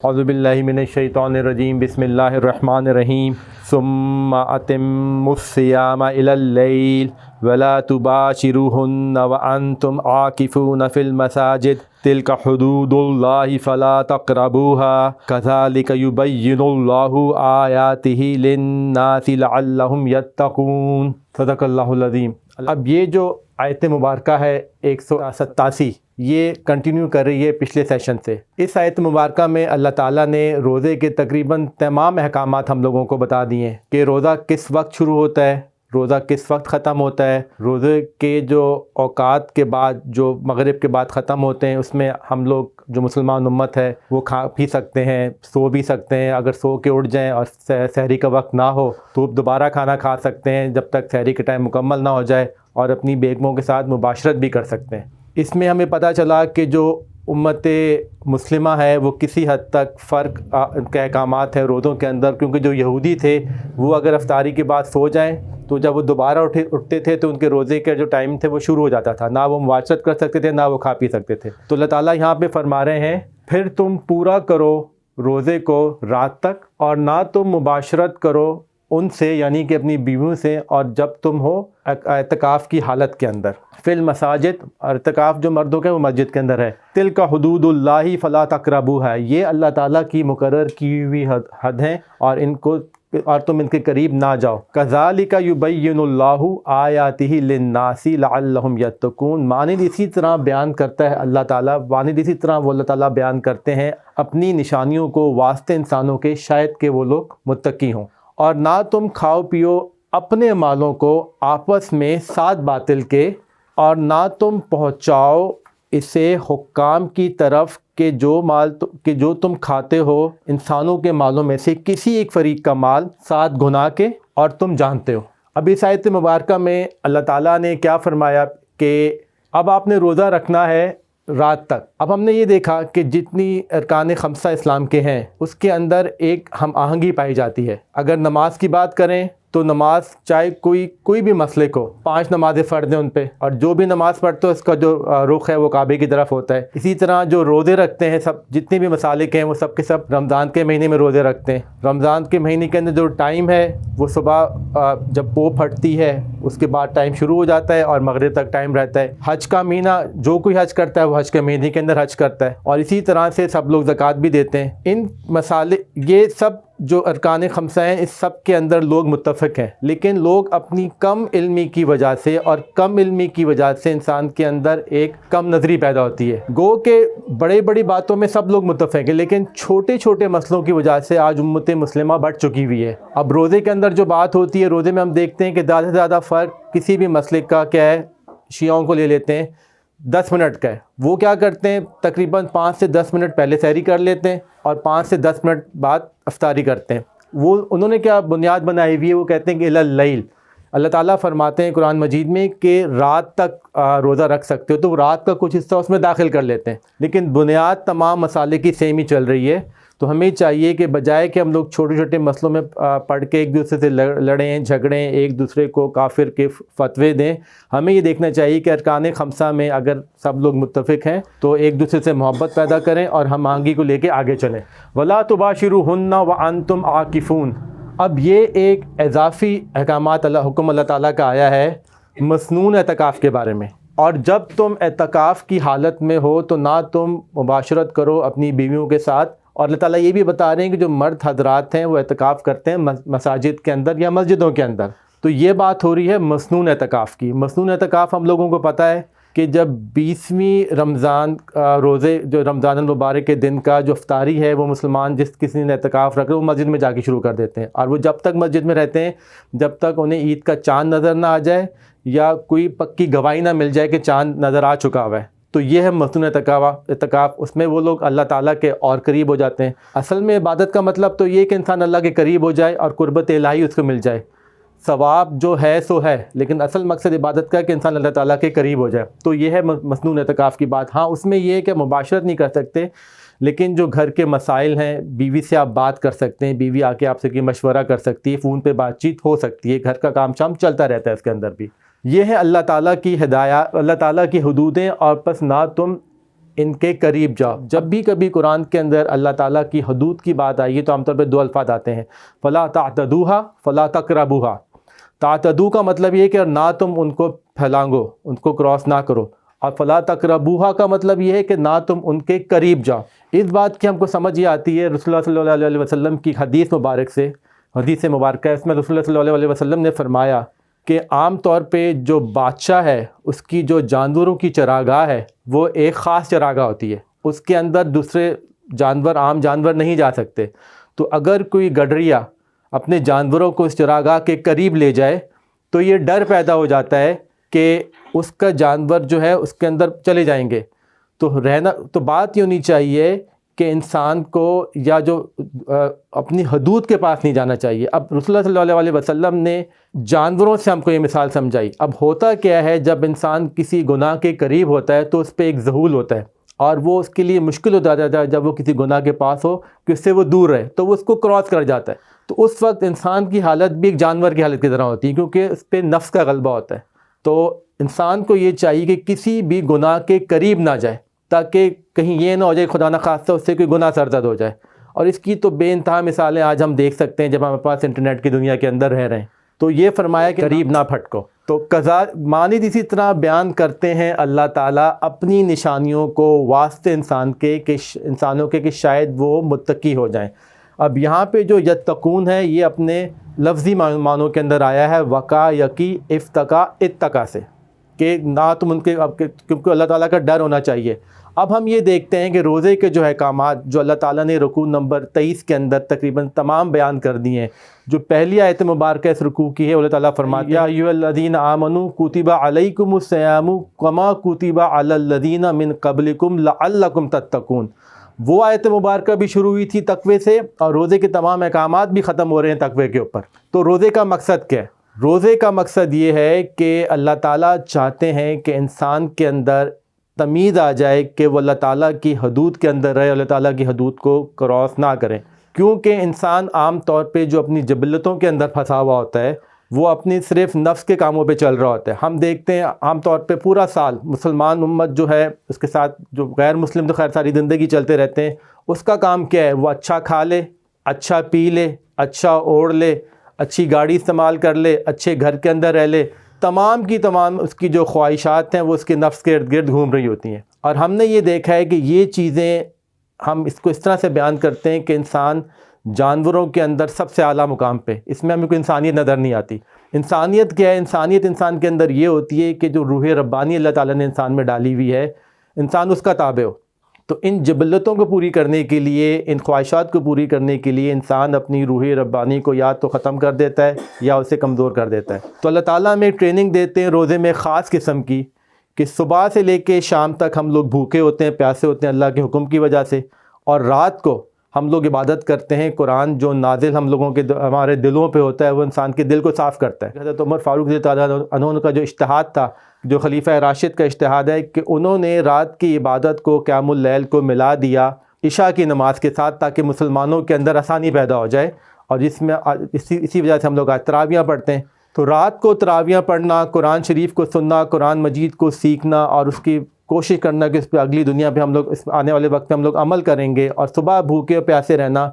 اعوذ باللہ من الشیطان الرجیم بسم اللہ الرحمن الرحیم ثم اتموا الصیام الی اللیل ولا تباشروہن وانتم عاکفون فی المساجد تلک حدود اللہ فلا تقربوها کذالک یبین اللہ آیاتہ للناس لعلہم یتقون۔ صدق اللہ العظیم۔ اب یہ جو آیت مبارکہ ہے 187، یہ کنٹینیو کر رہی ہے پچھلے سیشن سے۔ اس آیت مبارکہ میں اللہ تعالیٰ نے روزے کے تقریباً تمام احکامات ہم لوگوں کو بتا دیے ہیں کہ روزہ کس وقت شروع ہوتا ہے، روزہ کس وقت ختم ہوتا ہے، روزے کے جو اوقات کے بعد جو مغرب کے بعد ختم ہوتے ہیں اس میں ہم لوگ جو مسلمان امت ہے وہ کھا بھی سکتے ہیں، سو بھی سکتے ہیں، اگر سو کے اٹھ جائیں اور سحری کا وقت نہ ہو تو دوبارہ کھانا کھا سکتے ہیں جب تک سحری کا ٹائم مکمل نہ ہو جائے، اور اپنی بیگموں کے ساتھ مباشرت بھی کر سکتے ہیں۔ اس میں ہمیں پتہ چلا کہ جو امت مسلمہ ہے وہ کسی حد تک فرق کے احکامات ہیں روزوں کے اندر، کیونکہ جو یہودی تھے وہ اگر افطاری کے بعد سو جائیں تو جب وہ دوبارہ اٹھتے تھے تو ان کے روزے کا جو ٹائم تھے وہ شروع ہو جاتا تھا، نہ وہ مباشرت کر سکتے تھے نہ وہ کھا پی سکتے تھے۔ تو اللہ تعالیٰ یہاں پہ فرما رہے ہیں پھر تم پورا کرو روزے کو رات تک، اور نہ تم مباشرت کرو ان سے، یعنی کہ اپنی بیویوں سے، اور جب تم ہو اعتکاف کی حالت کے اندر۔ فی المساجد، اعتکاف جو مردوں کے وہ مسجد کے اندر ہے۔ تلک حدود اللہ فلا تقربوها، یہ اللہ تعالیٰ کی مقرر کی ہوئی حد ہیں اور تم ان کے قریب نہ جاؤ۔ کذالک یبین اللہ آیاتہ للناس لعلہم یتقون، مانند اسی طرح بیان کرتا ہے اللہ تعالیٰ، مانند اسی طرح وہ اللہ تعالیٰ بیان کرتے ہیں اپنی نشانیوں کو واسطے انسانوں کے، شاید کہ وہ لوگ متقی ہوں۔ اور نہ تم کھاؤ پیو اپنے مالوں کو آپس میں ساتھ باطل کے، اور نہ تم پہنچاؤ اسے حکام کی طرف کہ جو تم کھاتے ہو انسانوں کے مالوں میں سے کسی ایک فریق کا مال ساتھ گناہ کے، اور تم جانتے ہو۔ اب اس آیت مبارکہ میں اللہ تعالیٰ نے کیا فرمایا کہ اب آپ نے روزہ رکھنا ہے رات تک۔ اب ہم نے یہ دیکھا کہ جتنی ارکان خمسہ اسلام کے ہیں اس کے اندر ایک ہم آہنگی پائی جاتی ہے۔ اگر نماز کی بات کریں تو نماز چاہے کوئی بھی مسئلے کو، 5 نمازیں فرض ہیں ان پہ، اور جو بھی نماز پڑھتے ہو اس کا جو رخ ہے وہ کعبے کی طرف ہوتا ہے۔ اسی طرح جو روزے رکھتے ہیں، سب جتنے بھی مسالک ہیں وہ سب کے سب رمضان کے مہینے میں روزے رکھتے ہیں۔ رمضان کے مہینے کے اندر جو ٹائم ہے وہ صبح جب پو پھٹتی ہے اس کے بعد ٹائم شروع ہو جاتا ہے اور مغرب تک ٹائم رہتا ہے۔ حج کا مہینہ جو کوئی حج کرتا ہے وہ حج کے مہینے کے اندر حج کرتا ہے، اور اسی طرح سے سب لوگ زکوٰۃ بھی دیتے ہیں۔ ان یہ سب جو ارکان خمسہ ہیں اس سب کے اندر لوگ متفق ہیں، لیکن لوگ اپنی کم علمی کی وجہ سے اور کم علمی کی وجہ سے انسان کے اندر ایک کم نظری پیدا ہوتی ہے۔ گو کہ بڑی باتوں میں سب لوگ متفق ہیں، لیکن چھوٹے مسئلوں کی وجہ سے آج امت مسلمہ بڑھ چکی ہوئی ہے۔ اب روزے کے اندر جو بات ہوتی ہے، روزے میں ہم دیکھتے ہیں کہ زیادہ سے زیادہ فرق کسی بھی مسئلے کا کیا ہے، شیعوں کو لے لیتے ہیں 10 منٹ کا ہے۔ وہ کیا کرتے ہیں تقریباً 5 سے 10 منٹ پہلے سحری کر لیتے ہیں اور 5 سے 10 منٹ بعد افطاری کرتے ہیں۔ انہوں نے کیا بنیاد بنائی ہوئی ہے، وہ کہتے ہیں کہ الی اللیل۔ اللہ تعالیٰ فرماتے ہیں قرآن مجید میں کہ رات تک روزہ رکھ سکتے ہو، تو وہ رات کا کچھ حصہ اس میں داخل کر لیتے ہیں، لیکن بنیاد تمام مسالے کی سیم ہی چل رہی ہے۔ تو ہمیں چاہیے کہ بجائے کہ ہم لوگ چھوٹے مسئلوں میں پڑھ کے ایک دوسرے سے لڑیں جھگڑیں، ایک دوسرے کو کافر کے فتوے دیں، ہمیں یہ دیکھنا چاہیے کہ ارکان خمسہ میں اگر سب لوگ متفق ہیں تو ایک دوسرے سے محبت پیدا کریں اور ہم آہنگی کو لے کے آگے چلیں۔ وَلَا تُبَاشِرُوهُنَّ وَأَنْتُمْ عَاكِفُونَ، اب یہ ایک اضافی احکامات حکم اللہ تعالیٰ کا آیا ہے مسنون اعتکاف کے بارے میں۔ اور جب تم اعتکاف کی حالت میں ہو تو نہ تم مباشرت کرو اپنی بیویوں کے ساتھ، اور اللہ تعالیٰ یہ بھی بتا رہے ہیں کہ جو مرد حضرات ہیں وہ اعتکاف کرتے ہیں مساجد کے اندر یا مسجدوں کے اندر۔ تو یہ بات ہو رہی ہے مسنون اعتکاف کی۔ مسنون اعتکاف ہم لوگوں کو پتہ ہے کہ جب 20ویں رمضان روزے جو رمضان المبارک کے دن کا جو افطاری ہے وہ مسلمان جس کسی نے اعتکاف رکھ وہ مسجد میں جا کے شروع کر دیتے ہیں، اور وہ جب تک مسجد میں رہتے ہیں جب تک انہیں عید کا چاند نظر نہ آ جائے یا کوئی پکی گواہی نہ مل جائے کہ چاند نظر آ چکا ہوا ہے۔ تو یہ ہے مسنون اعتکاف، اس میں وہ لوگ اللہ تعالیٰ کے اور قریب ہو جاتے ہیں۔ اصل میں عبادت کا مطلب تو یہ کہ انسان اللہ کے قریب ہو جائے اور قربت الہی اس کو مل جائے، ثواب جو ہے سو ہے، لیکن اصل مقصد عبادت کا ہے کہ انسان اللہ تعالیٰ کے قریب ہو جائے۔ تو یہ ہے مسنون اعتکاف کی بات۔ ہاں اس میں یہ ہے کہ مباشرت نہیں کر سکتے، لیکن جو گھر کے مسائل ہیں بیوی سے آپ بات کر سکتے ہیں، بیوی آ کے آپ سے مشورہ کر سکتی ہے، فون پہ بات چیت ہو سکتی ہے، گھر کا کام شام چلتا رہتا ہے اس کے اندر بھی۔ یہ ہے اللہ تعالیٰ کی ہدایات، اللہ تعالیٰ کی حدودیں، اور پس نہ تم ان کے قریب جاؤ۔ جب بھی کبھی قرآن کے اندر اللہ تعالیٰ کی حدود کی بات آئی ہے تو عام طور پہ دو الفاظ آتے ہیں، فلا تعتدوها فلا تقربوها۔ تعتدو کا مطلب یہ ہے کہ نہ تم ان کو پھیلانگو، ان کو کراس نہ کرو، اور فلا تقربوها کا مطلب یہ ہے کہ نہ تم ان کے قریب جاؤ۔ اس بات کی ہم کو سمجھ یہ آتی ہے رسول اللہ صلی اللہ علیہ وسلم کی حدیث مبارک سے، حدیث مبارکہ اس میں رسول اللہ صلی اللہ علیہ وسلم نے فرمایا کہ عام طور پہ جو بادشاہ ہے اس کی جو جانوروں کی چراگاہ ہے وہ ایک خاص چراگاہ ہوتی ہے، اس کے اندر دوسرے جانور، عام جانور نہیں جا سکتے۔ تو اگر کوئی گڈریا اپنے جانوروں کو اس چراگاہ کے قریب لے جائے تو یہ ڈر پیدا ہو جاتا ہے کہ اس کا جانور جو ہے اس کے اندر چلے جائیں گے۔ تو بات یہ ہونی چاہیے کہ انسان کو یا جو اپنی حدود کے پاس نہیں جانا چاہیے۔ اب رسول اللہ صلی اللہ علیہ وسلم نے جانوروں سے ہم کو یہ مثال سمجھائی۔ اب ہوتا کیا ہے، جب انسان کسی گناہ کے قریب ہوتا ہے تو اس پہ ایک ذہول ہوتا ہے، اور وہ اس کے لیے مشکل ہو جاتا ہے جب وہ کسی گناہ کے پاس ہو کہ اس سے وہ دور رہے، تو وہ اس کو کراس کر جاتا ہے۔ تو اس وقت انسان کی حالت بھی ایک جانور کی حالت کی طرح ہوتی ہے، کیونکہ اس پہ نفس کا غلبہ ہوتا ہے۔ تو انسان کو یہ چاہیے کہ کسی بھی گناہ کے قریب نہ جائے، تاکہ کہیں یہ نہ ہو جائے خدا نہ خواستہ اس سے کوئی گناہ سرزد ہو جائے۔ اور اس کی تو بے انتہا مثالیں آج ہم دیکھ سکتے ہیں جب ہمارے پاس انٹرنیٹ کی دنیا کے اندر رہ رہے ہیں۔ تو یہ فرمایا کہ قریب نہ پھٹکو۔ تو مانند اسی طرح بیان کرتے ہیں اللہ تعالیٰ اپنی نشانیوں کو واسطے انسانوں کے کہ شاید وہ متقی ہو جائیں۔ اب یہاں پہ جو یتقون ہے یہ اپنے لفظی معنوں کے اندر آیا ہے، وقا یقی افتقا اتقا سے، کہ نہ تم ان کے، کیونکہ اللہ تعالیٰ کا ڈر ہونا چاہیے۔ اب ہم یہ دیکھتے ہیں کہ روزے کے جو احکامات جو اللہ تعالیٰ نے رکوع نمبر 23 کے اندر تقریباً تمام بیان کر دیے ہیں۔ جو پہلی آیت مبارکہ اس رکوع کی ہے، اللہ تعالیٰ فرماتے ہیں یا ایھا الذین آمنوا کتب علیکم الصیام کما کتب علی الذین من قبلکم لعلکم تتقون۔ وہ آیت مبارکہ بھی شروع ہوئی تھی تقوی سے، اور روزے کے تمام احکامات بھی ختم ہو رہے ہیں تقوی کے اوپر۔ تو روزے کا مقصد کیا ہے؟ روزے کا مقصد یہ ہے کہ اللہ تعالیٰ چاہتے ہیں کہ انسان کے اندر تمیز آ جائے کہ وہ اللہ تعالیٰ کی حدود کے اندر رہے، اللہ تعالیٰ کی حدود کو کراس نہ کریں۔ کیونکہ انسان عام طور پہ جو اپنی جبلتوں کے اندر پھنسا ہوا ہوتا ہے وہ اپنی صرف نفس کے کاموں پہ چل رہا ہوتا ہے۔ ہم دیکھتے ہیں عام طور پہ پورا سال مسلمان امت جو ہے، اس کے ساتھ جو غیر مسلم تو خیر ساری زندگی چلتے رہتے ہیں، اس کا کام کیا ہے؟ وہ اچھا کھا لے، اچھا پی لے، اچھا اوڑھ لے، اچھی گاڑی استعمال کر لے، اچھے گھر کے اندر رہ لے، تمام کی تمام اس کی جو خواہشات ہیں وہ اس کے نفس کے ارد گرد گھوم رہی ہوتی ہیں۔ اور ہم نے یہ دیکھا ہے کہ یہ چیزیں ہم اس کو اس طرح سے بیان کرتے ہیں کہ انسان جانوروں کے اندر سب سے اعلیٰ مقام پہ، اس میں ہمیں کوئی انسانیت نظر نہیں آتی۔ انسانیت کیا ہے؟ انسانیت انسان کے اندر یہ ہوتی ہے کہ جو روح ربانی اللہ تعالیٰ نے انسان میں ڈالی ہوئی ہے، انسان اس کا تابع ہو۔ تو ان جبلتوں کو پوری کرنے کے لیے، ان خواہشات کو پوری کرنے کے لیے انسان اپنی روح ربانی کو یا تو ختم کر دیتا ہے یا اسے کمزور کر دیتا ہے۔ تو اللہ تعالیٰ ہمیں ٹریننگ دیتے ہیں روزے میں خاص قسم کی، کہ صبح سے لے کے شام تک ہم لوگ بھوکے ہوتے ہیں، پیاسے ہوتے ہیں اللہ کے حکم کی وجہ سے، اور رات کو ہم لوگ عبادت کرتے ہیں۔ قرآن جو نازل ہم لوگوں کے ہمارے دلوں پہ ہوتا ہے وہ انسان کے دل کو صاف کرتا ہے۔ حضرت عمر فاروق رضی اللہ تعالیٰ عنہ کا جو اجتہاد تھا، جو خلیفہ راشد کا اجتہاد ہے، کہ انہوں نے رات کی عبادت کو، قیام اللیل کو ملا دیا عشاء کی نماز کے ساتھ، تاکہ مسلمانوں کے اندر آسانی پیدا ہو جائے۔ اور جس میں اسی وجہ سے ہم لوگ آج تراویاں پڑھتے ہیں۔ تو رات کو تراویاں پڑھنا، قرآن شریف کو سننا، قرآن مجید کو سیکھنا، اور اس کی کوشش کرنا کہ اس پہ اگلی دنیا پہ ہم لوگ اس آنے والے وقت میں ہم لوگ عمل کریں گے۔ اور صبح بھوکے اور پیاسے رہنا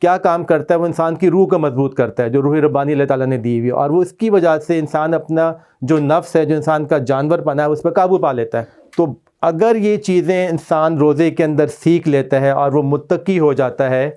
کیا کام کرتا ہے؟ وہ انسان کی روح کو مضبوط کرتا ہے، جو روح ربانی اللہ تعالیٰ نے دی ہوئی ہے، اور وہ اس کی وجہ سے انسان اپنا جو نفس ہے، جو انسان کا جانور پنا ہے، اس پہ قابو پا لیتا ہے۔ تو اگر یہ چیزیں انسان روزے کے اندر سیکھ لیتا ہے اور وہ متقی ہو جاتا ہے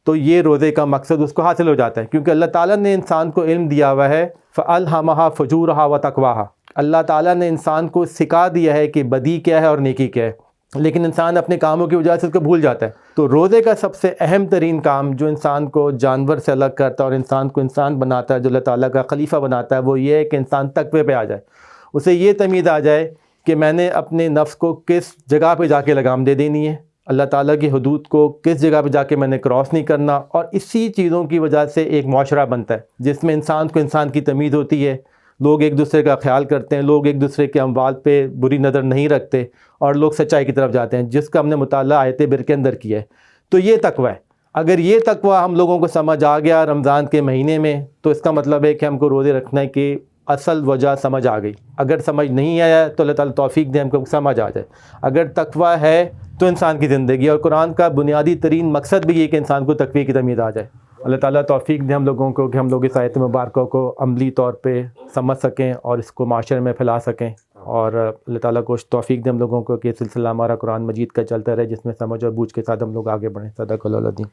تو یہ روزے کا مقصد اس کو حاصل ہو جاتا ہے، کیونکہ اللہ تعالیٰ نے انسان کو علم دیا ہوا ہے، فَأَلْهَمَهَا فُجُورَهَا وَتَقْوَاهَا۔ اللہ تعالیٰ نے انسان کو سکھا دیا ہے کہ بدی کیا ہے اور نیکی کیا ہے، لیکن انسان اپنے کاموں کی وجہ سے اس کو بھول جاتا ہے۔ تو روزے کا سب سے اہم ترین کام جو انسان کو جانور سے الگ کرتا ہے اور انسان کو انسان بناتا ہے، جو اللہ تعالیٰ کا خلیفہ بناتا ہے، وہ یہ ہے کہ انسان تقوی پہ آ جائے، اسے یہ تمیز آ جائے کہ میں نے اپنے نفس کو کس جگہ پہ جا کے لگام دے دینی ہے، اللہ تعالیٰ کی حدود کو کس جگہ پہ جا کے میں نے کراس نہیں کرنا۔ اور اسی چیزوں کی وجہ سے ایک معاشرہ بنتا ہے جس میں انسان کو انسان کی تمیز ہوتی ہے، لوگ ایک دوسرے کا خیال کرتے ہیں، لوگ ایک دوسرے کے اموال پہ بری نظر نہیں رکھتے، اور لوگ سچائی کی طرف جاتے ہیں، جس کا ہم نے مطالعہ آیت بر کے اندر کیا ہے۔ تو یہ تقوی ہے۔ اگر یہ تقوی ہم لوگوں کو سمجھ آ گیا رمضان کے مہینے میں، تو اس کا مطلب ہے کہ ہم کو روزے رکھنا ہے کہ اصل وجہ سمجھ آ گئی. اگر سمجھ نہیں آیا تو اللہ تعالیٰ توفیق دے ہم کو سمجھ آ جائے. اگر تقویٰ ہے تو انسان کی زندگی، اور قرآن کا بنیادی ترین مقصد بھی یہ کہ انسان کو تقوی کی تمیز آ جائے. اللہ تعالیٰ توفیق دے ہم لوگوں کو کہ ہم لوگ اس آیت مبارکہ کو عملی طور پہ سمجھ سکیں اور اس کو معاشرے میں پھیلا سکیں. اور اللہ تعالیٰ کو توفیق دے ہم لوگوں کو کہ یہ سلسلہ ہمارا قرآن مجید کا چلتا رہے، جس میں سمجھ اور بوجھ کے ساتھ ہم لوگ آگے بڑھیں. صدق اللہ العظیم.